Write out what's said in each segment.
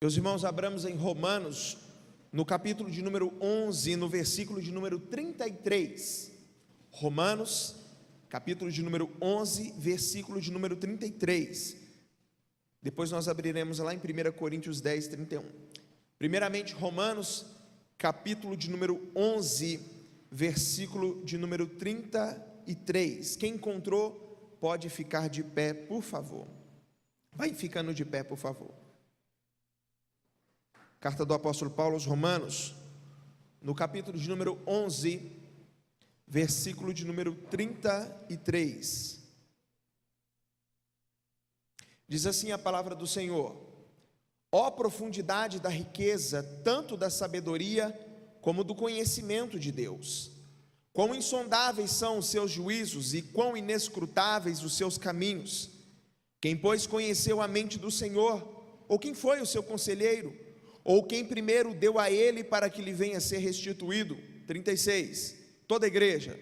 Meus irmãos, abramos em Romanos, no capítulo de número 11, no versículo de número 33. Romanos, capítulo de número 11, versículo de número 33. Depois nós abriremos lá em 1 Coríntios 10, 31. Primeiramente, Romanos, capítulo de número 11, versículo de número 33. Quem encontrou, pode ficar de pé, por favor. Vai ficando de pé, por favor. Carta do apóstolo Paulo aos Romanos, no capítulo de número 11, versículo de número 33. Diz assim a palavra do Senhor: ó profundidade da riqueza, tanto da sabedoria como do conhecimento de Deus! Quão insondáveis são os seus juízos e quão inescrutáveis os seus caminhos! Quem, pois, conheceu a mente do Senhor? Ou quem foi o seu conselheiro? Ou quem primeiro deu a ele para que lhe venha a ser restituído? 36, toda a igreja.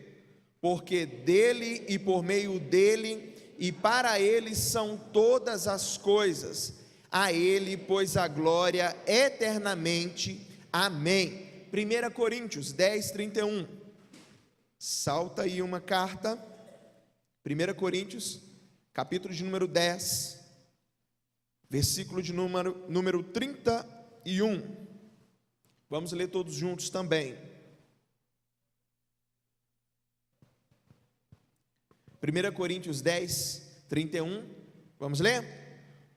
Porque dele e por meio dele e para ele são todas as coisas, a ele, pois, a glória eternamente. Amém. 1 Coríntios 10, 31. Salta aí uma carta. 1 Coríntios, capítulo de número 10, versículo de número 31. Vamos ler todos juntos também. 1 Coríntios 10, 31. Vamos ler?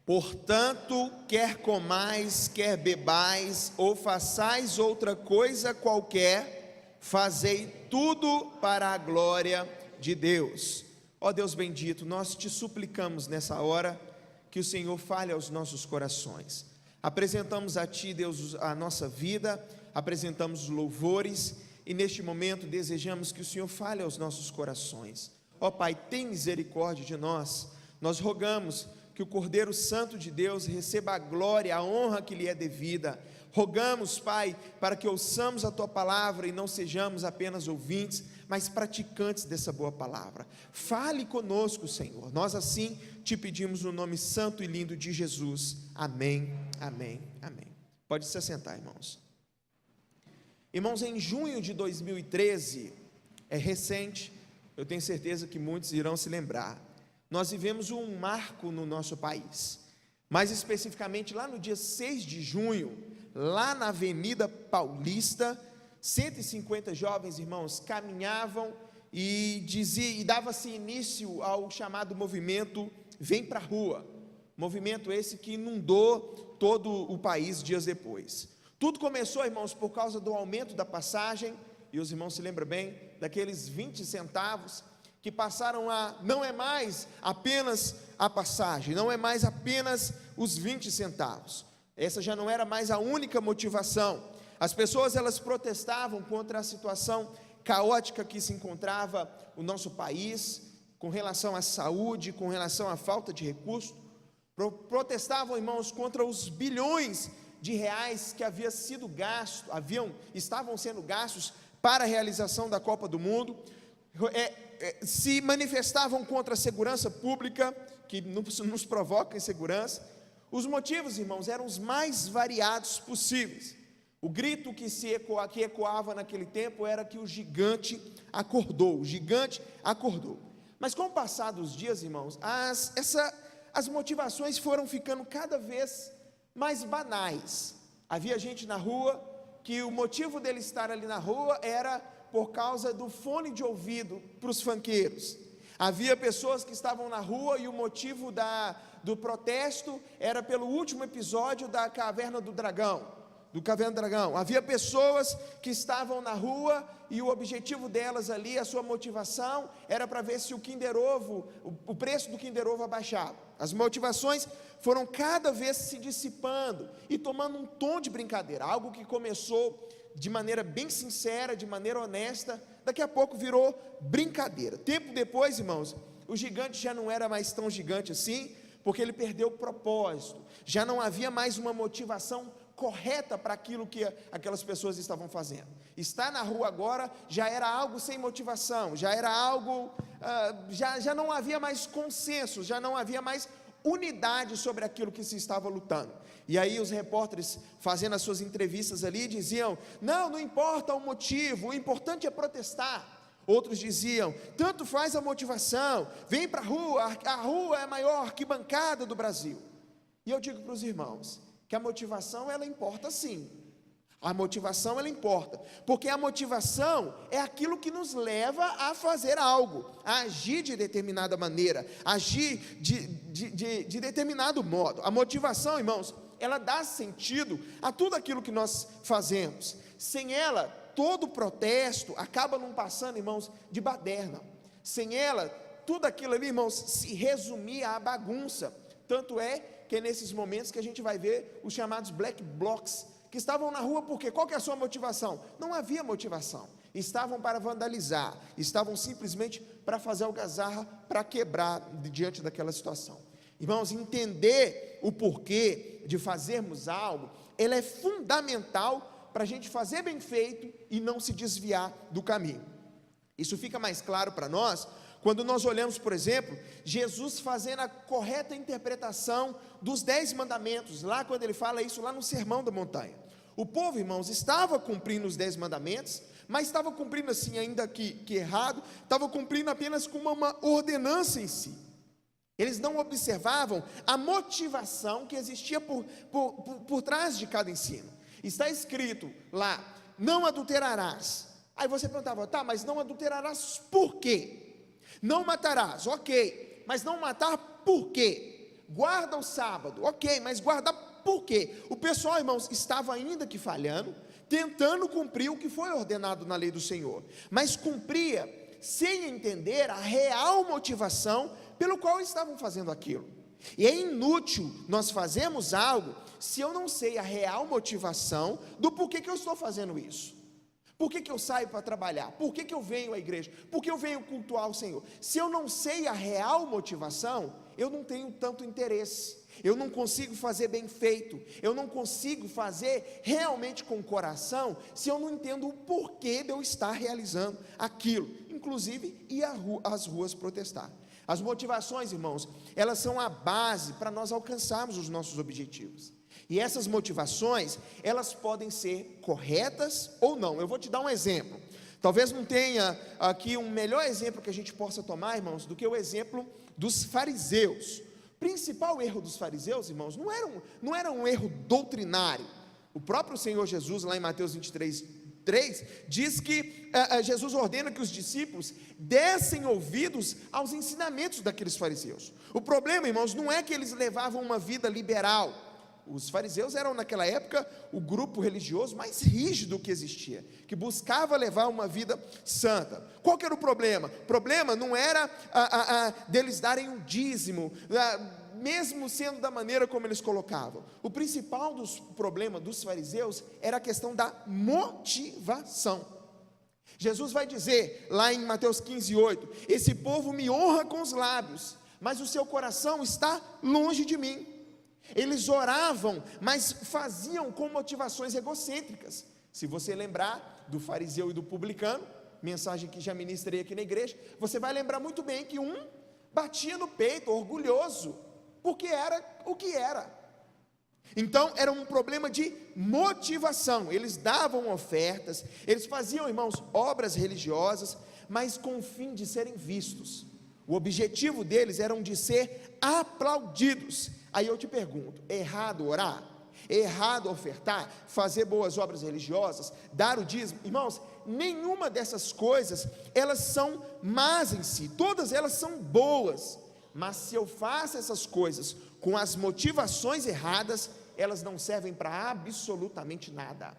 Portanto, quer comais, quer bebais, ou façais outra coisa qualquer, fazei tudo para a glória de Deus. Ó Deus bendito, nós te suplicamos nessa hora que o Senhor fale aos nossos corações. Apresentamos a Ti, Deus, a nossa vida, apresentamos os louvores e neste momento desejamos que o Senhor fale aos nossos corações. Ó Pai, tem misericórdia de nós. Nós rogamos que o Cordeiro Santo de Deus receba a glória, a honra que lhe é devida. Rogamos, Pai, para que ouçamos a Tua palavra e não sejamos apenas ouvintes, mas praticantes dessa boa palavra. Fale conosco, Senhor. Nós assim te pedimos no nome santo e lindo de Jesus. Amém, amém, amém. Pode se assentar, irmãos. Irmãos, em junho de 2013, é recente, eu tenho certeza que muitos irão se lembrar, nós vivemos um marco no nosso país. Mais especificamente, lá no dia 6 de junho, lá na Avenida Paulista, 150 jovens, irmãos, caminhavam e dava-se início ao chamado movimento Vem para a Rua, movimento esse que inundou todo o país dias depois. Tudo começou, irmãos, por causa do aumento da passagem, e os irmãos se lembram bem, daqueles 20 centavos, que passaram a, não é mais apenas a passagem, não é mais apenas os 20 centavos, essa já não era mais a única motivação. As pessoas, elas protestavam contra a situação caótica que se encontrava o nosso país, com relação à saúde, com relação à falta de recursos. Protestavam, irmãos, contra os bilhões de reais que estavam sendo gastos para a realização da Copa do Mundo. Se manifestavam contra a segurança pública, que nos provoca insegurança. Os motivos, irmãos, eram os mais variados possíveis. O grito que ecoava naquele tempo era que o gigante acordou, Mas com o passar dos dias, irmãos, as motivações foram ficando cada vez mais banais. Havia gente na rua, que o motivo dele estar ali na rua era por causa do fone de ouvido para os funqueiros. Havia pessoas que estavam na rua e o motivo do protesto era pelo último episódio da Caverna do Dragão. Havia pessoas que estavam na rua e o objetivo delas ali, a sua motivação era para ver se o preço do Kinder Ovo abaixava. As motivações foram cada vez se dissipando e tomando um tom de brincadeira, algo que começou de maneira bem sincera, de maneira honesta, daqui a pouco virou brincadeira. Tempo depois, irmãos, o gigante já não era mais tão gigante assim, porque ele perdeu o propósito, já não havia mais uma motivação correta para aquilo que aquelas pessoas estavam fazendo. Estar na rua agora já era algo sem motivação, já era algo, já não havia mais consenso, já não havia mais unidade sobre aquilo que se estava lutando. E aí os repórteres, fazendo as suas entrevistas ali, diziam: não importa o motivo, o importante é protestar. Outros diziam: tanto faz a motivação, vem para a rua é a maior arquibancada do Brasil. E eu digo para os irmãos que a motivação, ela importa sim. A motivação, ela importa, porque a motivação é aquilo que nos leva a fazer algo, a agir de determinada maneira, agir de determinado modo. A motivação, irmãos, ela dá sentido a tudo aquilo que nós fazemos. Sem ela, todo protesto acaba não passando, irmãos, de baderna. Sem ela, tudo aquilo ali, irmãos, se resumia à bagunça. Tanto é que é nesses momentos que a gente vai ver os chamados black blocs, que estavam na rua. Porque qual que é a sua motivação? Não havia motivação, estavam para vandalizar, estavam simplesmente para fazer algazarra, para quebrar diante daquela situação. Irmãos, entender o porquê de fazermos algo, ele é fundamental para a gente fazer bem feito e não se desviar do caminho. Isso fica mais claro para nós quando nós olhamos, por exemplo, Jesus fazendo a correta interpretação dos 10 mandamentos, lá quando ele fala isso lá no Sermão da Montanha. O povo, irmãos, estava cumprindo os 10 mandamentos, mas estava cumprindo assim, ainda que errado, estava cumprindo apenas com uma ordenança em si. Eles não observavam a motivação que existia por trás de cada ensino. Está escrito lá: não adulterarás. Aí você perguntava: tá, mas não adulterarás por quê? Não matarás, ok, mas não matar por quê? Guarda o sábado, ok, mas guardar por quê? O pessoal, irmãos, estava ainda que falhando, tentando cumprir o que foi ordenado na lei do Senhor, mas cumpria sem entender a real motivação pelo qual estavam fazendo aquilo. E é inútil nós fazermos algo se eu não sei a real motivação do porquê que eu estou fazendo isso. Por que eu saio para trabalhar? Por que eu venho à igreja? Por que eu venho cultuar o Senhor? Se eu não sei a real motivação, eu não tenho tanto interesse, eu não consigo fazer bem feito, eu não consigo fazer realmente com o coração, se eu não entendo o porquê de eu estar realizando aquilo, inclusive ir às ruas protestar. As motivações, irmãos, elas são a base para nós alcançarmos os nossos objetivos. E essas motivações, elas podem ser corretas ou não. Eu vou te dar um exemplo. Talvez não tenha aqui um melhor exemplo que a gente possa tomar, irmãos, do que o exemplo dos fariseus. O principal erro dos fariseus, irmãos, não era um erro doutrinário. O próprio Senhor Jesus, lá em Mateus 23:3, diz que Jesus ordena que os discípulos dessem ouvidos aos ensinamentos daqueles fariseus. O problema, irmãos, não é que eles levavam uma vida liberal. Os fariseus eram naquela época o grupo religioso mais rígido que existia, que buscava levar uma vida santa. Qual que era o problema? O problema não era deles darem um dízimo, mesmo sendo da maneira como eles colocavam. O principal problema dos fariseus era a questão da motivação. Jesus vai dizer lá em Mateus 15:8: esse povo me honra com os lábios, mas o seu coração está longe de mim. Eles oravam, mas faziam com motivações egocêntricas. Se você lembrar do fariseu e do publicano, mensagem que já ministrei aqui na igreja, você vai lembrar muito bem que um batia no peito, orgulhoso, porque era o que era. Então era um problema de motivação. Eles davam ofertas, eles faziam, irmãos, obras religiosas, mas com o fim de serem vistos. O objetivo deles era de ser aplaudidos. Aí eu te pergunto: é errado orar? É errado ofertar? Fazer boas obras religiosas? Dar o dízimo? Irmãos, nenhuma dessas coisas, elas são más em si, todas elas são boas, mas se eu faço essas coisas com as motivações erradas, elas não servem para absolutamente nada.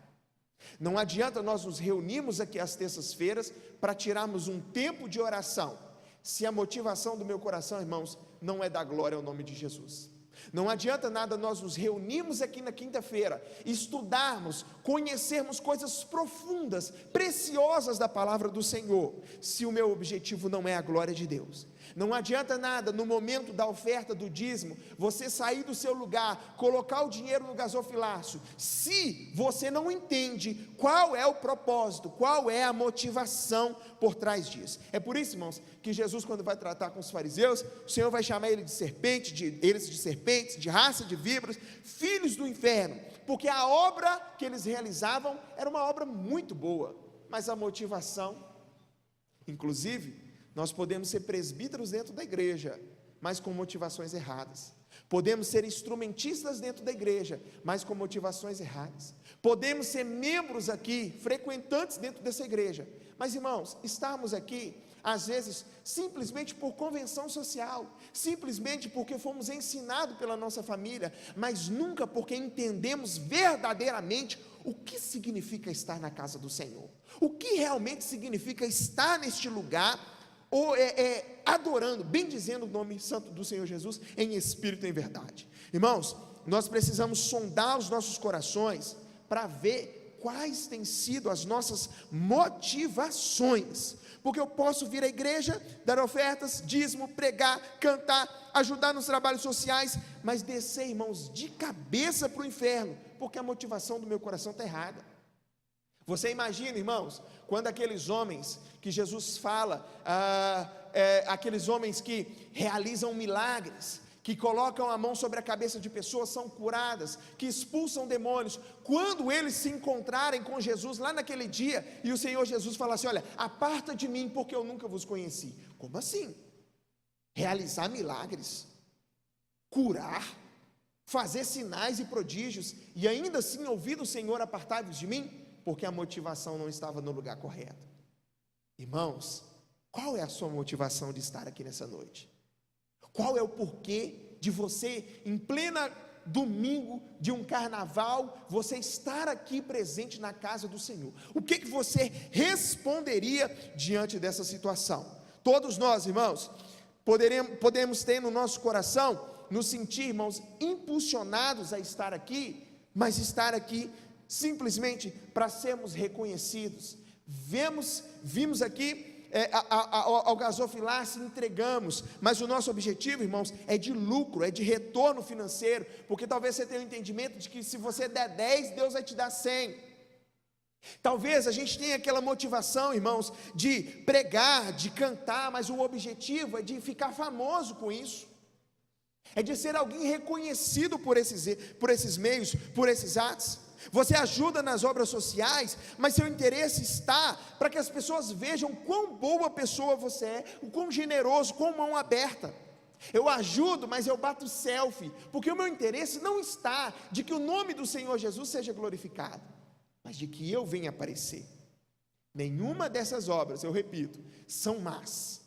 Não adianta nós nos reunirmos aqui às terças-feiras para tirarmos um tempo de oração, se a motivação do meu coração, irmãos, não é dar glória ao nome de Jesus. Não adianta nada nós nos reunirmos aqui na quinta-feira, estudarmos, conhecermos coisas profundas, preciosas da palavra do Senhor, se o meu objetivo não é a glória de Deus. Não adianta nada, no momento da oferta do dízimo, você sair do seu lugar, colocar o dinheiro no gasofilácio, se você não entende qual é o propósito, qual é a motivação por trás disso. É por isso, irmãos, que Jesus, quando vai tratar com os fariseus, o Senhor vai chamar eles de serpentes, de raça de víboras, filhos do inferno, porque a obra que eles realizavam era uma obra muito boa, mas a motivação, inclusive, nós podemos ser presbíteros dentro da igreja, mas com motivações erradas. Podemos ser instrumentistas dentro da igreja, mas com motivações erradas. Podemos ser membros aqui, frequentantes dentro dessa igreja, mas, irmãos, estarmos aqui, às vezes, simplesmente por convenção social, simplesmente porque fomos ensinados pela nossa família, mas nunca porque entendemos verdadeiramente o que significa estar na casa do Senhor, o que realmente significa estar neste lugar, ou adorando, bendizendo o nome santo do Senhor Jesus, em espírito e em verdade. Irmãos, nós precisamos sondar os nossos corações, para ver quais têm sido as nossas motivações, porque eu posso vir à igreja, dar ofertas, dízimo, pregar, cantar, ajudar nos trabalhos sociais, mas descer, irmãos, de cabeça para o inferno, porque a motivação do meu coração está errada. Você imagina, irmãos, quando aqueles homens que Jesus fala, aqueles homens que realizam milagres, que colocam a mão sobre a cabeça de pessoas, são curadas, que expulsam demônios, quando eles se encontrarem com Jesus lá naquele dia, e o Senhor Jesus fala assim: olha, aparta de mim, porque eu nunca vos conheci. Como assim? Realizar milagres, curar, fazer sinais e prodígios, e ainda assim ouvir do Senhor: apartai-vos de mim? Porque a motivação não estava no lugar correto. Irmãos, qual é a sua motivação de estar aqui nessa noite? Qual é o porquê de você, em plena domingo de um carnaval, você estar aqui presente na casa do Senhor? O que você responderia diante dessa situação? Todos nós, irmãos, podemos ter no nosso coração, nos sentir, irmãos, impulsionados a estar aqui, mas estar aqui simplesmente para sermos reconhecidos. Vimos aqui ao gasofilácio, entregamos, mas o nosso objetivo, irmãos, é de lucro, é de retorno financeiro, porque talvez você tenha o entendimento de que se você der 10, Deus vai te dar 100. Talvez a gente tenha aquela motivação, irmãos, de pregar, de cantar, mas o objetivo é de ficar famoso com isso, é de ser alguém reconhecido por esses meios, por esses atos. Você ajuda nas obras sociais, mas seu interesse está para que as pessoas vejam quão boa pessoa você é, o quão generoso, quão mão aberta. Eu ajudo, mas eu bato selfie, porque o meu interesse não está de que o nome do Senhor Jesus seja glorificado, mas de que eu venha aparecer. Nenhuma dessas obras, eu repito, são más.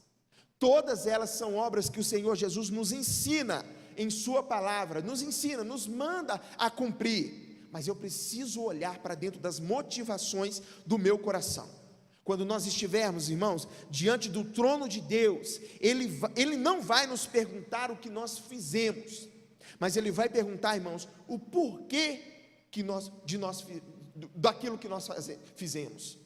Todas elas são obras que o Senhor Jesus nos ensina em sua palavra, nos ensina, nos manda a cumprir. Mas eu preciso olhar para dentro das motivações do meu coração. Quando nós estivermos, irmãos, diante do trono de Deus, Ele não vai nos perguntar o que nós fizemos, mas Ele vai perguntar, irmãos, o porquê daquilo que nós fizemos.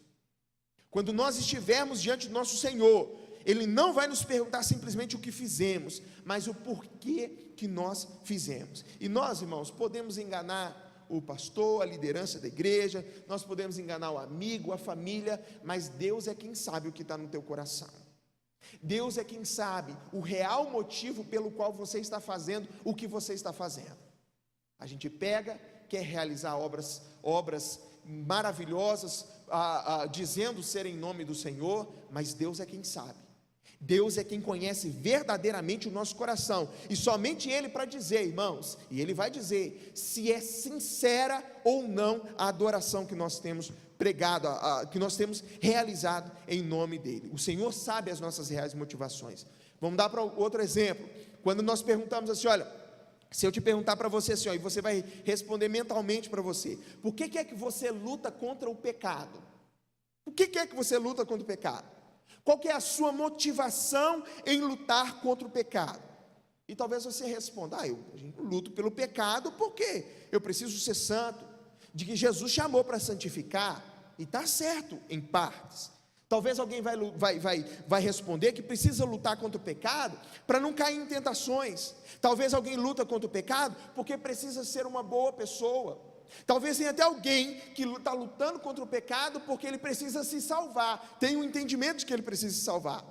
Quando nós estivermos diante do nosso Senhor, Ele não vai nos perguntar simplesmente o que fizemos, mas o porquê que nós fizemos. E nós, irmãos, podemos enganar o pastor, a liderança da igreja, nós podemos enganar o amigo, a família, mas Deus é quem sabe o que está no teu coração. Deus é quem sabe o real motivo pelo qual você está fazendo o que você está fazendo. A gente quer realizar obras maravilhosas, dizendo ser em nome do Senhor, mas Deus é quem sabe. Deus é quem conhece verdadeiramente o nosso coração, e somente Ele para dizer, irmãos, e Ele vai dizer, se é sincera ou não a adoração que nós temos pregado, que nós temos realizado em nome dEle. O Senhor sabe as nossas reais motivações. Vamos dar para outro exemplo, quando nós perguntamos assim, olha, se eu te perguntar para você assim, ó, e você vai responder mentalmente para você, por que é que você luta contra o pecado? Por que é que você luta contra o pecado? Qual que é a sua motivação em lutar contra o pecado? E talvez você responda, eu luto pelo pecado porque eu preciso ser santo, de que Jesus chamou para santificar, e está certo em partes. Talvez alguém vai responder que precisa lutar contra o pecado para não cair em tentações. Talvez alguém luta contra o pecado porque precisa ser uma boa pessoa. Talvez tenha até alguém que está lutando contra o pecado porque ele precisa se salvar, tem um entendimento de que ele precisa se salvar.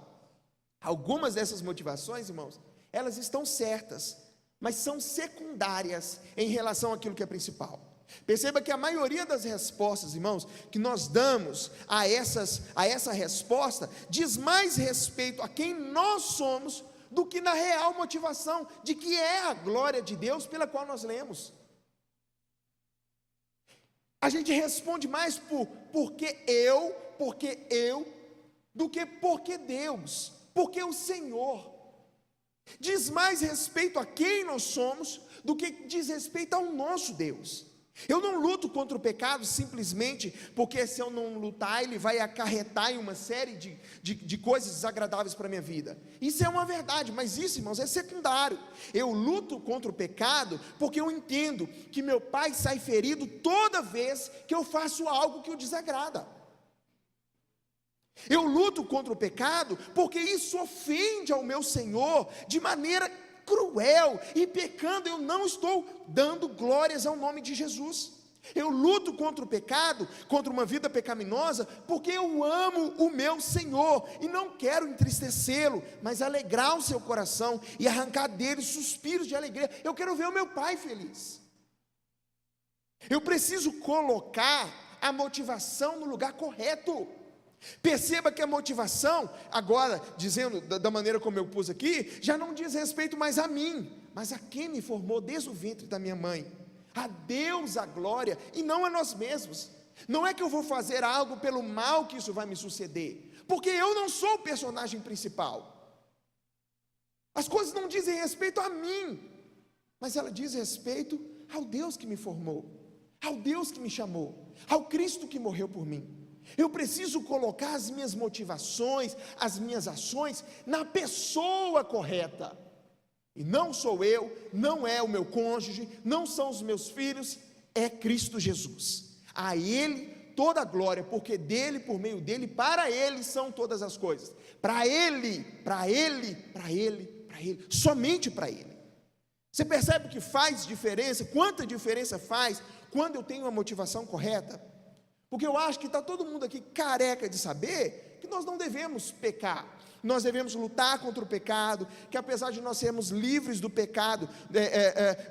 Algumas dessas motivações, irmãos, elas estão certas, mas são secundárias em relação àquilo que é principal. Perceba que a maioria das respostas, irmãos, que nós damos a essa resposta, diz mais respeito a quem nós somos, do que na real motivação, de que é a glória de Deus pela qual nós lemos. A gente responde mais por porque eu, do que porque Deus, porque o Senhor. Diz mais respeito a quem nós somos, do que diz respeito ao nosso Deus. Eu não luto contra o pecado simplesmente porque se eu não lutar, ele vai acarretar em uma série de coisas desagradáveis para a minha vida. Isso é uma verdade, mas isso, irmãos, é secundário. Eu luto contra o pecado porque eu entendo que meu Pai sai ferido toda vez que eu faço algo que o desagrada. Eu luto contra o pecado porque isso ofende ao meu Senhor de maneira cruel, e pecando eu não estou dando glórias ao nome de Jesus. Eu luto contra o pecado, contra uma vida pecaminosa, porque eu amo o meu Senhor, e não quero entristecê-lo, mas alegrar o seu coração, e arrancar dele suspiros de alegria. Eu quero ver o meu Pai feliz. Eu preciso colocar a motivação no lugar correto. Perceba que a motivação, agora, dizendo da maneira como eu pus aqui, já não diz respeito mais a mim, mas a quem me formou desde o ventre da minha mãe. A Deus a glória, e não a nós mesmos. Não é que eu vou fazer algo pelo mal que isso vai me suceder, porque eu não sou o personagem principal. As coisas não dizem respeito a mim, mas ela diz respeito ao Deus que me formou, ao Deus que me chamou, ao Cristo que morreu por mim. Eu preciso colocar as minhas motivações, as minhas ações na pessoa correta. E não sou eu, não é o meu cônjuge, não são os meus filhos, é Cristo Jesus. A Ele toda a glória, porque dele, por meio dele, para Ele são todas as coisas. Para Ele, somente para Ele. Você percebe que faz diferença? Quanta diferença faz quando eu tenho a motivação correta? Porque eu acho que está todo mundo aqui careca de saber que nós não devemos pecar, nós devemos lutar contra o pecado, que apesar de nós sermos livres do pecado,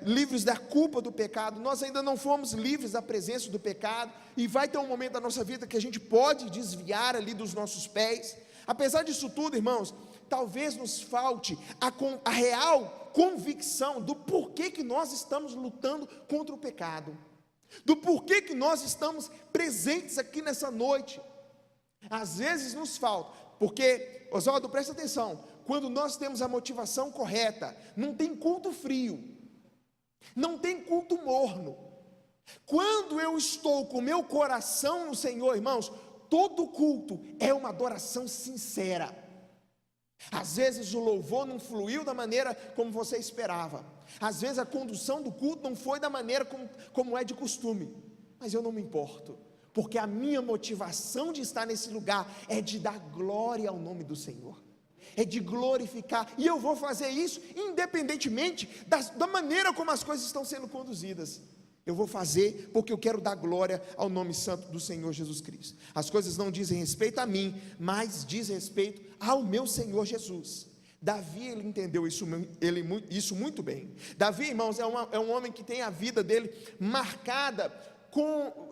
livres da culpa do pecado, nós ainda não fomos livres da presença do pecado, e vai ter um momento da nossa vida que a gente pode desviar ali dos nossos pés. Apesar disso tudo, irmãos, talvez nos falte a real convicção do porquê que nós estamos lutando contra o pecado, do porquê que nós estamos presentes aqui nessa noite. Às vezes nos falta, porque, Oswaldo, presta atenção, quando nós temos a motivação correta, não tem culto frio, não tem culto morno. Quando eu estou com meu coração no Senhor, irmãos, todo culto é uma adoração sincera. Às vezes o louvor não fluiu da maneira como você esperava, às vezes a condução do culto não foi da maneira como é de costume, mas eu não me importo, porque a minha motivação de estar nesse lugar é de dar glória ao nome do Senhor, é de glorificar, e eu vou fazer isso independentemente da maneira como as coisas estão sendo conduzidas. Eu vou fazer porque eu quero dar glória ao nome santo do Senhor Jesus Cristo. As coisas não dizem respeito a mim, mas diz respeito ao meu Senhor Jesus. Davi, ele entendeu isso muito bem. Davi, irmãos, é um homem que tem a vida dele marcada com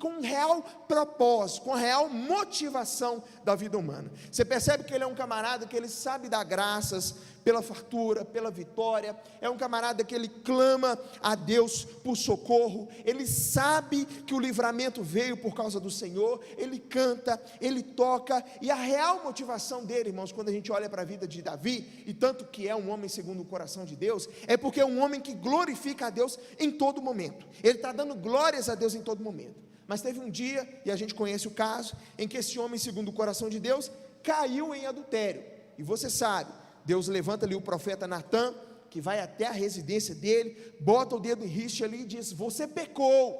um real propósito, com a real motivação da vida humana. Você percebe que ele é um camarada que ele sabe dar graças pela fartura, pela vitória, é um camarada que ele clama a Deus por socorro, ele sabe que o livramento veio por causa do Senhor, ele canta, ele toca, e a real motivação dele, irmãos, quando a gente olha para a vida de Davi, e tanto que é um homem segundo o coração de Deus, é porque é um homem que glorifica a Deus em todo momento, ele está dando glórias a Deus em todo momento. Mas teve um dia, e a gente conhece o caso, em que esse homem segundo o coração de Deus, caiu em adultério, e você sabe, Deus levanta ali o profeta Natã, que vai até a residência dele, bota o dedo em riste ali e diz: você pecou.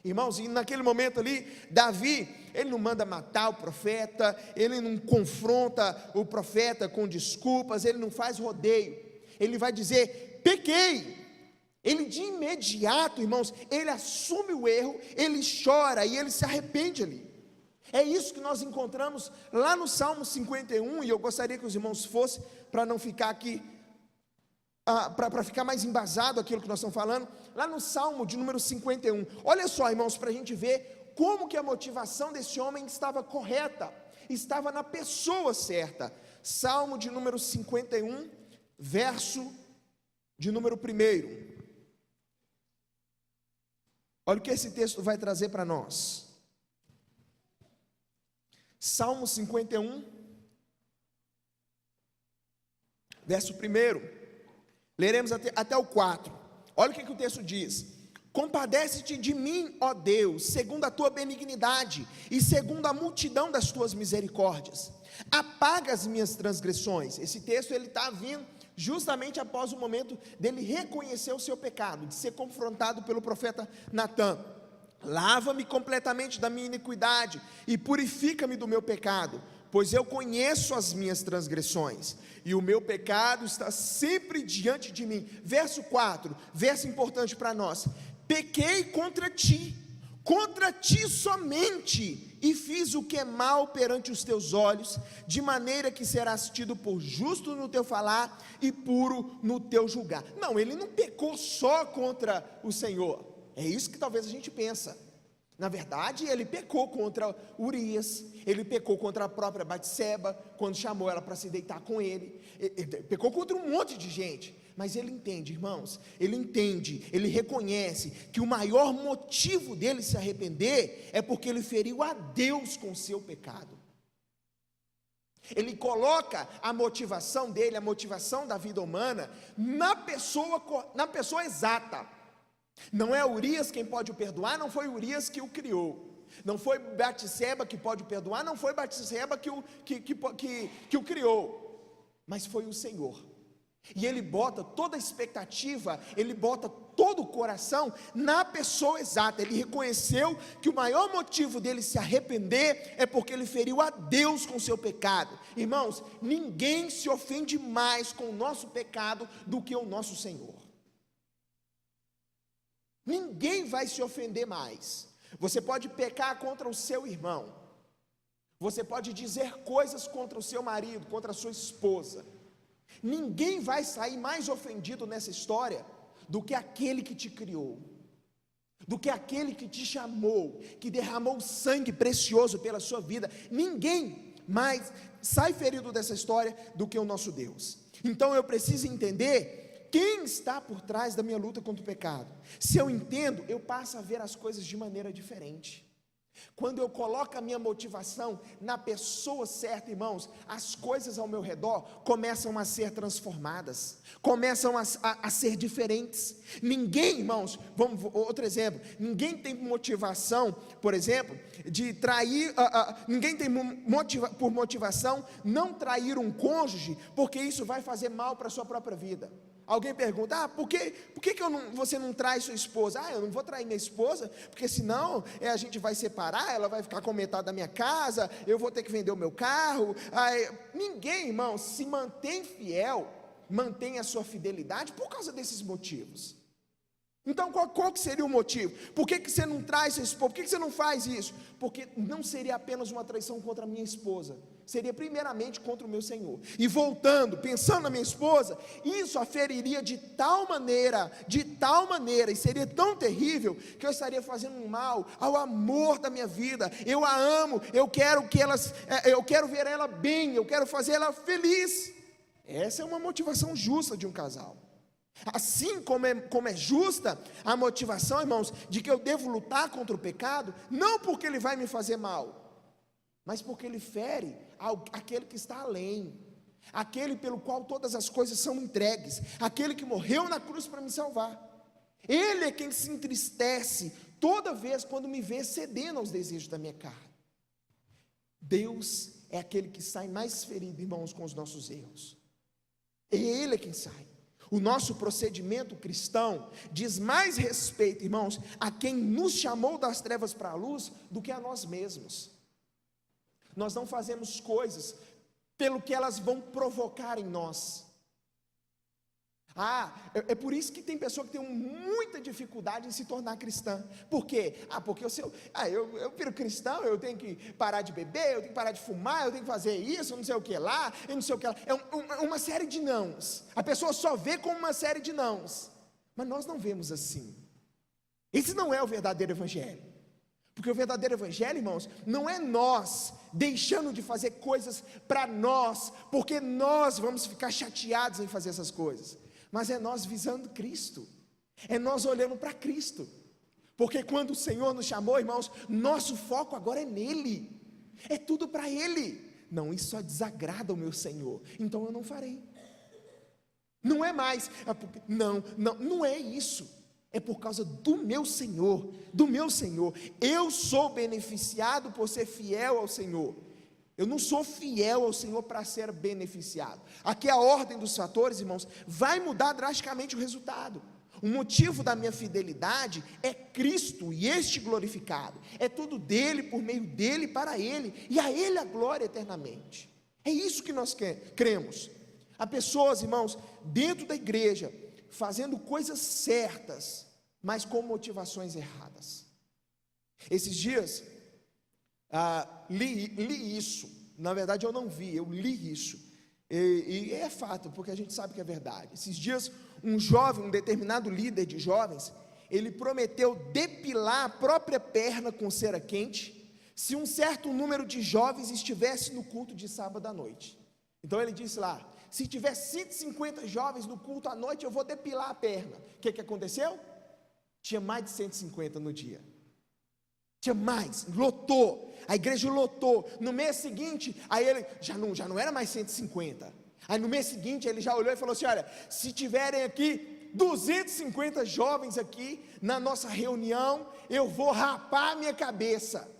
Irmãos, e naquele momento ali, Davi, ele não manda matar o profeta, ele não confronta o profeta com desculpas, ele não faz rodeio, ele vai dizer: pequei. Ele de imediato, irmãos, ele assume o erro, ele chora e ele se arrepende ali. É isso que nós encontramos lá no Salmo 51, e eu gostaria que os irmãos fossem, para não ficar aqui, para ficar mais embasado aquilo que nós estamos falando, lá no Salmo de número 51, olha só, irmãos, para a gente ver como que a motivação desse homem estava correta, estava na pessoa certa. Salmo de número 51, verso de número 1, olha o que esse texto vai trazer para nós. Salmo 51, verso 1, leremos até o 4, olha o que o texto diz: compadece-te de mim, ó Deus, segundo a tua benignidade, e segundo a multidão das tuas misericórdias, apaga as minhas transgressões. Esse texto ele está vindo justamente após o momento dele reconhecer o seu pecado, de ser confrontado pelo profeta Natã. Lava-me completamente da minha iniquidade e purifica-me do meu pecado, pois eu conheço as minhas transgressões, e o meu pecado está sempre diante de mim. Verso 4, verso importante para nós: pequei contra ti somente, e fiz o que é mal perante os teus olhos, de maneira que serás tido por justo no teu falar e puro no teu julgar. Não, ele não pecou só contra o Senhor. É isso que talvez a gente pensa. Na verdade, ele pecou contra Urias, ele pecou contra a própria Batseba, quando chamou ela para se deitar com ele, pecou contra um monte de gente. Mas ele entende, irmãos, ele reconhece que o maior motivo dele se arrepender é porque ele feriu a Deus com o seu pecado. Ele coloca a motivação dele, a motivação da vida humana, na pessoa exata. Não é Urias quem pode o perdoar, não foi Urias que o criou, não foi Batseba que pode o perdoar, não foi Batseba que o criou, mas foi o Senhor. E ele bota toda a expectativa, ele bota todo o coração na pessoa exata. Ele reconheceu que o maior motivo dele se arrepender é porque ele feriu a Deus com o seu pecado. Irmãos, ninguém se ofende mais com o nosso pecado do que o nosso Senhor. Ninguém vai se ofender mais. Você pode pecar contra o seu irmão, você pode dizer coisas contra o seu marido, contra a sua esposa. Ninguém vai sair mais ofendido nessa história do que aquele que te criou, do que aquele que te chamou, que derramou sangue precioso pela sua vida. Ninguém mais sai ferido dessa história do que o nosso Deus. Então eu preciso entender quem está por trás da minha luta contra o pecado. Se eu entendo, eu passo a ver as coisas de maneira diferente. Quando eu coloco a minha motivação na pessoa certa, irmãos, as coisas ao meu redor começam a ser transformadas, começam a ser diferentes. Ninguém, irmãos, outro exemplo, ninguém tem motivação, por exemplo, de trair, ninguém tem por motivação não trair um cônjuge, porque isso vai fazer mal para a sua própria vida. Alguém pergunta: por que você não trai sua esposa? Eu não vou trair minha esposa, porque senão a gente vai separar, ela vai ficar com metade da minha casa, eu vou ter que vender o meu carro. Ninguém, irmão, se mantém fiel, mantém a sua fidelidade por causa desses motivos. Então qual que seria o motivo? Por que você não traz sua esposa? Por que você não faz isso? Porque não seria apenas uma traição contra a minha esposa, seria primeiramente contra o meu Senhor. E voltando, pensando na minha esposa, isso a feriria de tal maneira, e seria tão terrível, que eu estaria fazendo um mal ao amor da minha vida. Eu a amo, eu quero ver ela bem, eu quero fazer ela feliz. Essa é uma motivação justa de um casal. Assim como é justa a motivação, irmãos, de que eu devo lutar contra o pecado, não porque ele vai me fazer mal, mas porque ele fere aquele que está além, aquele pelo qual todas as coisas são entregues, aquele que morreu na cruz para me salvar. Ele é quem se entristece toda vez quando me vê cedendo aos desejos da minha carne. Deus é aquele que sai mais ferido, irmãos, com os nossos erros. Ele é quem sai. O nosso procedimento cristão diz mais respeito, irmãos, a quem nos chamou das trevas para a luz do que a nós mesmos. Nós não fazemos coisas pelo que elas vão provocar em nós. É por isso que tem pessoa que tem muita dificuldade em se tornar cristã. Por quê? Porque eu viro cristão, eu tenho que parar de beber, eu tenho que parar de fumar, eu tenho que fazer isso, não sei o que lá, eu não sei o que lá. É uma série de nãos. A pessoa só vê como uma série de nãos. Mas nós não vemos assim. Esse não é o verdadeiro evangelho. Porque o verdadeiro evangelho, irmãos, não é nós deixando de fazer coisas para nós, porque nós vamos ficar chateados em fazer essas coisas. Mas é nós visando Cristo, é nós olhando para Cristo, porque quando o Senhor nos chamou, irmãos, nosso foco agora é nele, é tudo para Ele. Não, isso só desagrada o meu Senhor, então eu não farei. Não é mais, não é isso, é por causa do meu Senhor, eu sou beneficiado por ser fiel ao Senhor. Eu não sou fiel ao Senhor para ser beneficiado. Aqui a ordem dos fatores, irmãos, vai mudar drasticamente o resultado. O motivo da minha fidelidade é Cristo e este glorificado. É tudo dele, por meio dele, para ele, e a ele a glória eternamente. É isso que nós cremos. Há pessoas, irmãos, dentro da igreja, fazendo coisas certas, mas com motivações erradas. Esses dias, li isso, na verdade eu não vi, eu li isso, e é fato, porque a gente sabe que é verdade. Esses dias, um determinado líder de jovens, ele prometeu depilar a própria perna com cera quente, se um certo número de jovens estivesse no culto de sábado à noite. Então ele disse lá, se tiver 150 jovens no culto à noite, eu vou depilar a perna. O que aconteceu? Tinha mais de 150 no dia. Tinha mais, lotou, a igreja lotou. No mês seguinte, aí ele já não era mais 150. Aí no mês seguinte ele já olhou e falou assim: olha, se tiverem aqui 250 jovens aqui na nossa reunião, eu vou rapar a minha cabeça.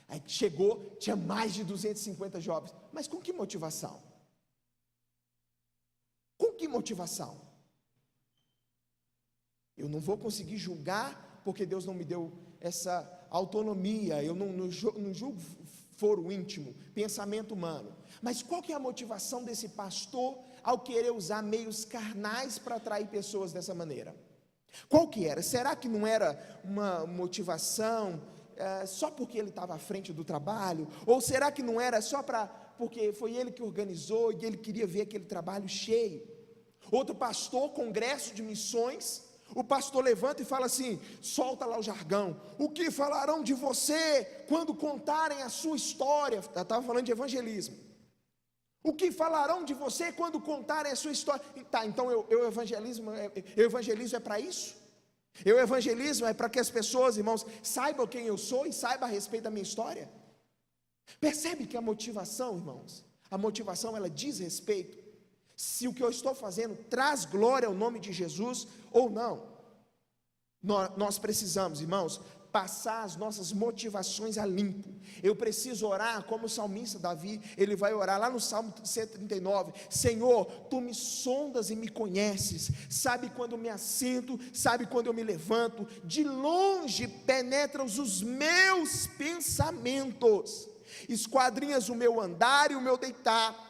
Aí chegou, tinha mais de 250 jovens. Mas com que motivação? Com que motivação? Eu não vou conseguir julgar, porque Deus não me deu essa autonomia, eu não julgo foro íntimo, pensamento humano. Mas qual que é a motivação desse pastor ao querer usar meios carnais para atrair pessoas dessa maneira? Qual que era? Será que não era uma motivação só porque ele estava à frente do trabalho? Ou será que não era só porque foi ele que organizou e ele queria ver aquele trabalho cheio? Outro pastor, congresso de missões, o pastor levanta e fala assim, solta lá o jargão: o que falarão de você quando contarem a sua história? Estava falando de evangelismo. O que falarão de você quando contarem a sua história? Tá, então eu evangelizo é para isso? Eu evangelizo é para que as pessoas, irmãos, saibam quem eu sou e saibam a respeito da minha história? Percebe que a motivação, irmãos, a motivação ela diz respeito se o que eu estou fazendo traz glória ao nome de Jesus ou não. Nós precisamos, irmãos, passar as nossas motivações a limpo. Eu preciso orar como o salmista Davi, ele vai orar lá no Salmo 139, Senhor, Tu me sondas e me conheces, sabe quando eu me assento, sabe quando eu me levanto, de longe penetras os meus pensamentos, esquadrinhas o meu andar e o meu deitar,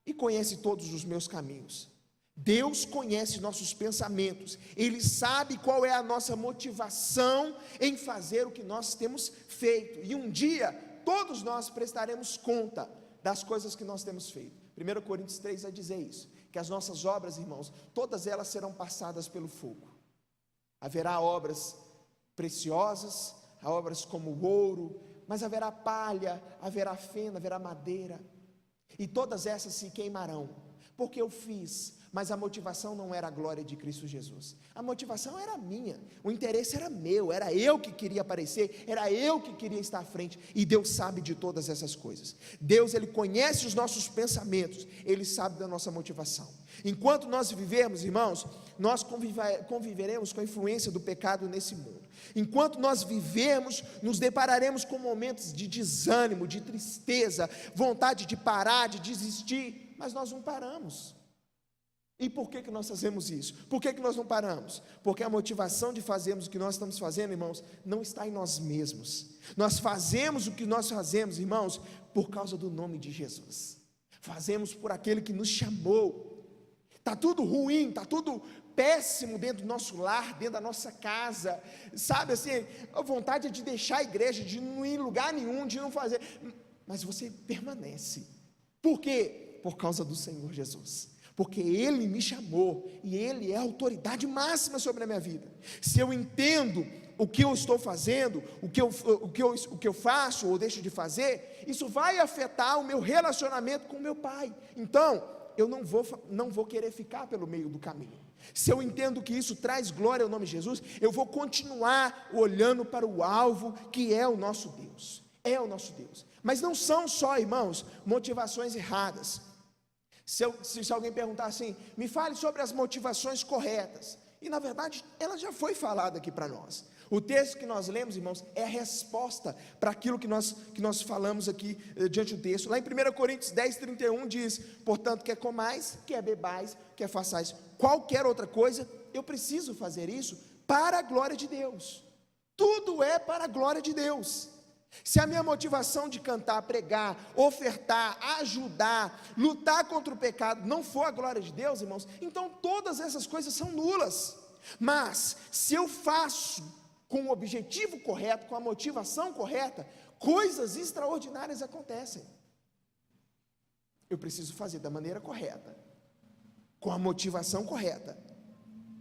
e conhece todos os meus caminhos. Deus conhece nossos pensamentos, Ele sabe qual é a nossa motivação em fazer o que nós temos feito, e um dia, todos nós prestaremos conta das coisas que nós temos feito. 1 Coríntios 3 vai dizer isso, que as nossas obras, irmãos, todas elas serão passadas pelo fogo. Haverá obras preciosas, obras como o ouro, mas haverá palha, haverá feno, haverá madeira, e todas essas se queimarão, porque eu fiz, mas a motivação não era a glória de Cristo Jesus, a motivação era minha, o interesse era meu, era eu que queria aparecer, era eu que queria estar à frente, e Deus sabe de todas essas coisas. Deus, Ele conhece os nossos pensamentos, Ele sabe da nossa motivação. Enquanto nós vivermos, irmãos, nós conviveremos com a influência do pecado nesse mundo. Enquanto nós vivermos, nos depararemos com momentos de desânimo, de tristeza, vontade de parar, de desistir, mas nós não paramos. E por que nós fazemos isso? Por que nós não paramos? Porque a motivação de fazermos o que nós estamos fazendo, irmãos, não está em nós mesmos. Nós fazemos o que nós fazemos, irmãos, por causa do nome de Jesus. Fazemos por aquele que nos chamou. Está tudo ruim, está tudo péssimo dentro do nosso lar, dentro da nossa casa, sabe assim, a vontade é de deixar a igreja, de não ir em lugar nenhum, de não fazer, mas você permanece. Por quê? Por causa do Senhor Jesus. Porque Ele me chamou, e Ele é a autoridade máxima sobre a minha vida. Se eu entendo o que eu estou fazendo, o que eu faço ou deixo de fazer, isso vai afetar o meu relacionamento com o meu Pai. Então, eu não vou querer ficar pelo meio do caminho. Se eu entendo que isso traz glória ao nome de Jesus, eu vou continuar olhando para o alvo, que é o nosso Deus. É o nosso Deus. Mas não são só, irmãos, motivações erradas. Se alguém perguntar assim, me fale sobre as motivações corretas, e na verdade ela já foi falada aqui para nós. O texto que nós lemos, irmãos, é a resposta para aquilo que nós falamos aqui diante do texto. Lá em 1 Coríntios 10, 31 diz, portanto, quer comais, quer bebais, quer façais qualquer outra coisa, eu preciso fazer isso para a glória de Deus. Tudo é para a glória de Deus. Se a minha motivação de cantar, pregar, ofertar, ajudar, lutar contra o pecado não for a glória de Deus, irmãos, então todas essas coisas são nulas. Mas se eu faço com o objetivo correto, com a motivação correta, coisas extraordinárias acontecem. Eu preciso fazer da maneira correta, com a motivação correta.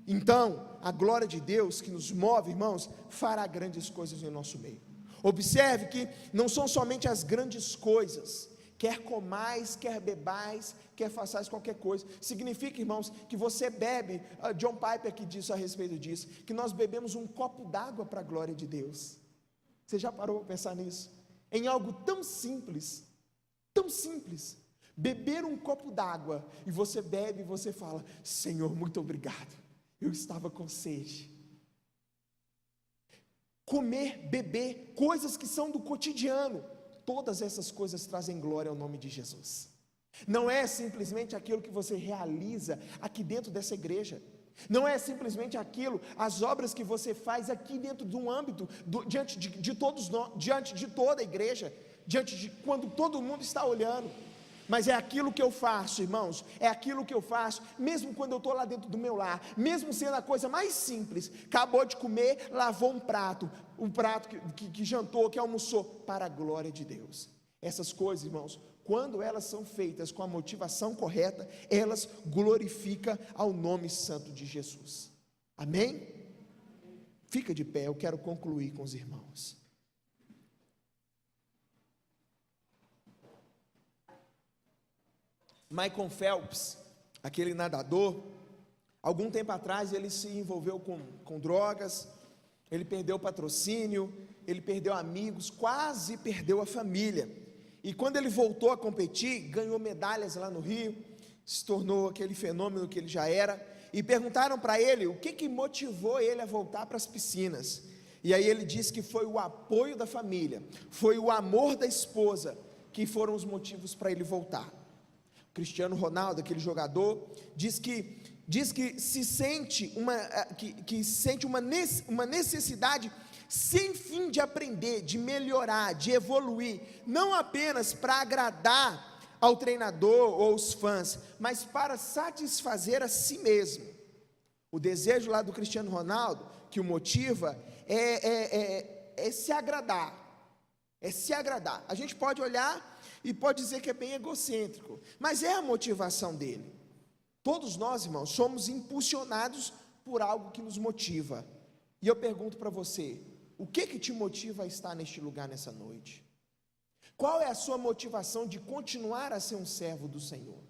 Então, a glória de Deus que nos move, irmãos, fará grandes coisas em nosso meio. Observe que não são somente as grandes coisas, quer comais, quer bebais, quer façais qualquer coisa. Significa, irmãos, que você bebe, John Piper que disse a respeito disso, que nós bebemos um copo d'água para a glória de Deus. Você já parou para pensar nisso? Em algo tão simples, beber um copo d'água, e você bebe e você fala, Senhor, muito obrigado, eu estava com sede. Comer, beber, coisas que são do cotidiano, todas essas coisas trazem glória ao nome de Jesus. Não é simplesmente aquilo que você realiza aqui dentro dessa igreja, não é simplesmente aquilo, as obras que você faz aqui dentro de um âmbito, diante de todos nós, diante de toda a igreja, diante de quando todo mundo está olhando, mas é aquilo que eu faço, irmãos, é aquilo que eu faço, mesmo quando eu estou lá dentro do meu lar, mesmo sendo a coisa mais simples, acabou de comer, lavou um prato que jantou, que almoçou, para a glória de Deus. Essas coisas, irmãos, quando elas são feitas com a motivação correta, elas glorificam ao nome santo de Jesus. Amém? Fica de pé, eu quero concluir com os irmãos. Michael Phelps, aquele nadador, algum tempo atrás ele se envolveu com drogas, ele perdeu patrocínio, ele perdeu amigos, quase perdeu a família, e quando ele voltou a competir, ganhou medalhas lá no Rio, se tornou aquele fenômeno que ele já era, e perguntaram para ele o que motivou ele a voltar para as piscinas, e aí ele disse que foi o apoio da família, foi o amor da esposa, que foram os motivos para ele voltar. Cristiano Ronaldo, aquele jogador, diz que se sente uma necessidade sem fim de aprender, de melhorar, de evoluir, não apenas para agradar ao treinador ou aos fãs, mas para satisfazer a si mesmo. O desejo lá do Cristiano Ronaldo, que o motiva, é se agradar, a gente pode olhar e pode dizer que é bem egocêntrico, mas é a motivação dele. Todos nós, irmãos, somos impulsionados por algo que nos motiva, e eu pergunto para você, o que te motiva a estar neste lugar nessa noite? Qual é a sua motivação de continuar a ser um servo do Senhor?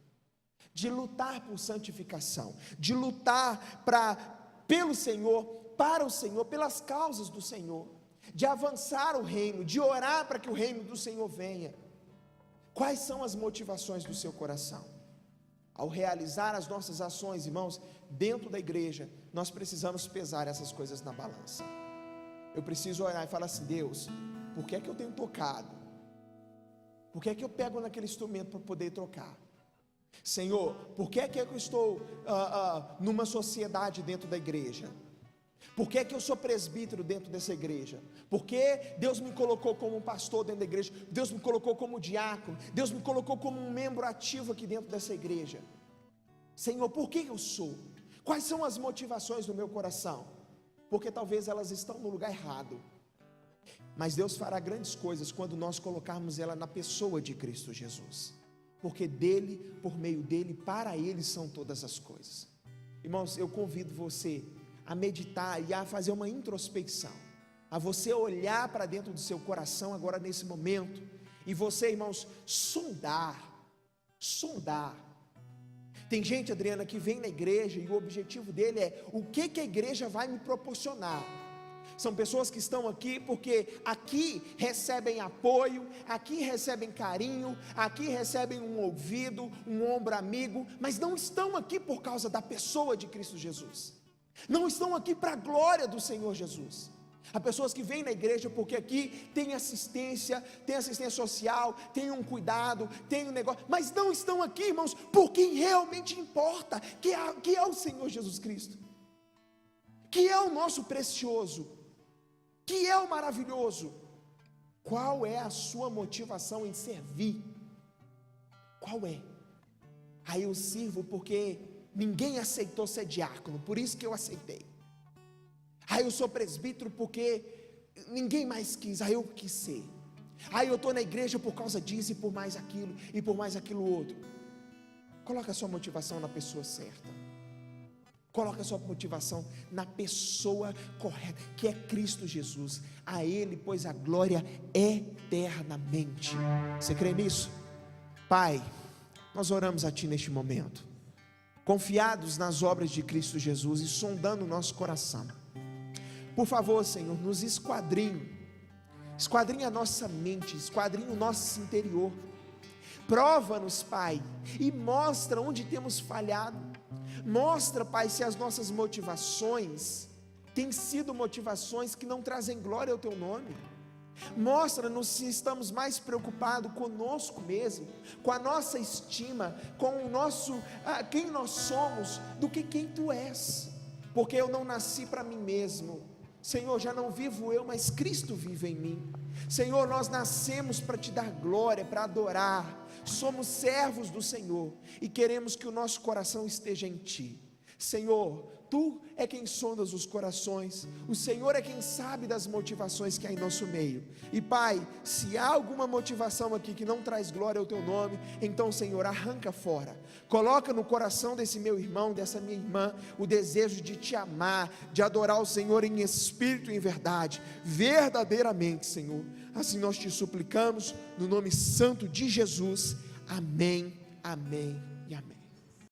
De lutar por santificação, de lutar pelo Senhor, para o Senhor, pelas causas do Senhor, de avançar o reino, de orar para que o reino do Senhor venha. Quais são as motivações do seu coração? Ao realizar as nossas ações, irmãos, dentro da igreja, nós precisamos pesar essas coisas na balança. Eu preciso orar e falar assim, Deus, por que é que eu tenho tocado? Por que é que eu pego naquele instrumento para poder tocar? Senhor, por que é que eu estou numa sociedade dentro da igreja? Por que é que eu sou presbítero dentro dessa igreja? Por que Deus me colocou como um pastor dentro da igreja? Deus me colocou como diácono? Deus me colocou como um membro ativo aqui dentro dessa igreja? Senhor, por que eu sou? Quais são as motivações do meu coração? Porque talvez elas estão no lugar errado. Mas Deus fará grandes coisas quando nós colocarmos ela na pessoa de Cristo Jesus. Porque dele, por meio dele, para ele são todas as coisas. Irmãos, eu convido você a meditar e a fazer uma introspecção, a você olhar para dentro do seu coração agora nesse momento, e você, irmãos, sondar. Tem gente, Adriana, que vem na igreja e o objetivo dele é: o que a igreja vai me proporcionar? São pessoas que estão aqui porque aqui recebem apoio, aqui recebem carinho, aqui recebem um ouvido, um ombro amigo, mas não estão aqui por causa da pessoa de Cristo Jesus, não estão aqui para a glória do Senhor Jesus. Há pessoas que vêm na igreja porque aqui tem assistência social, tem um cuidado, tem um negócio, mas não estão aqui, irmãos, por quem realmente importa, que é o Senhor Jesus Cristo, que é o nosso precioso, que é o maravilhoso. Qual é a sua motivação em servir? Qual é? Aí eu sirvo porque ninguém aceitou ser diácono, por isso que eu aceitei. Aí eu sou presbítero porque ninguém mais quis, aí eu quis ser. Aí eu estou na igreja por causa disso e por mais aquilo e por mais aquilo outro. Coloca a sua motivação na pessoa certa. Coloca a sua motivação na pessoa correta, que é Cristo Jesus. A Ele, pois, a glória eternamente. Você crê nisso? Pai, nós oramos a Ti neste momento, confiados nas obras de Cristo Jesus e sondando o nosso coração. Por favor, Senhor, nos esquadrinhe a nossa mente, esquadrinhe o nosso interior. Prova-nos, Pai, e mostra onde temos falhado. Mostra, Pai, se as nossas motivações têm sido motivações que não trazem glória ao Teu nome. Mostra-nos se estamos mais preocupados conosco mesmo, com a nossa estima, com o nosso, quem nós somos, do que quem Tu és. Porque eu não nasci para mim mesmo, Senhor, já não vivo eu, mas Cristo vive em mim. Senhor, nós nascemos para Te dar glória, para adorar. Somos servos do Senhor e queremos que o nosso coração esteja em Ti. Senhor, Tu é quem sondas os corações, o Senhor é quem sabe das motivações que há em nosso meio. E Pai, se há alguma motivação aqui que não traz glória ao Teu nome, então, Senhor, arranca fora. Coloca no coração desse meu irmão, dessa minha irmã, o desejo de Te amar, de adorar o Senhor em espírito e em verdade, verdadeiramente, Senhor. Assim nós Te suplicamos, no nome santo de Jesus. Amém, amém e amém.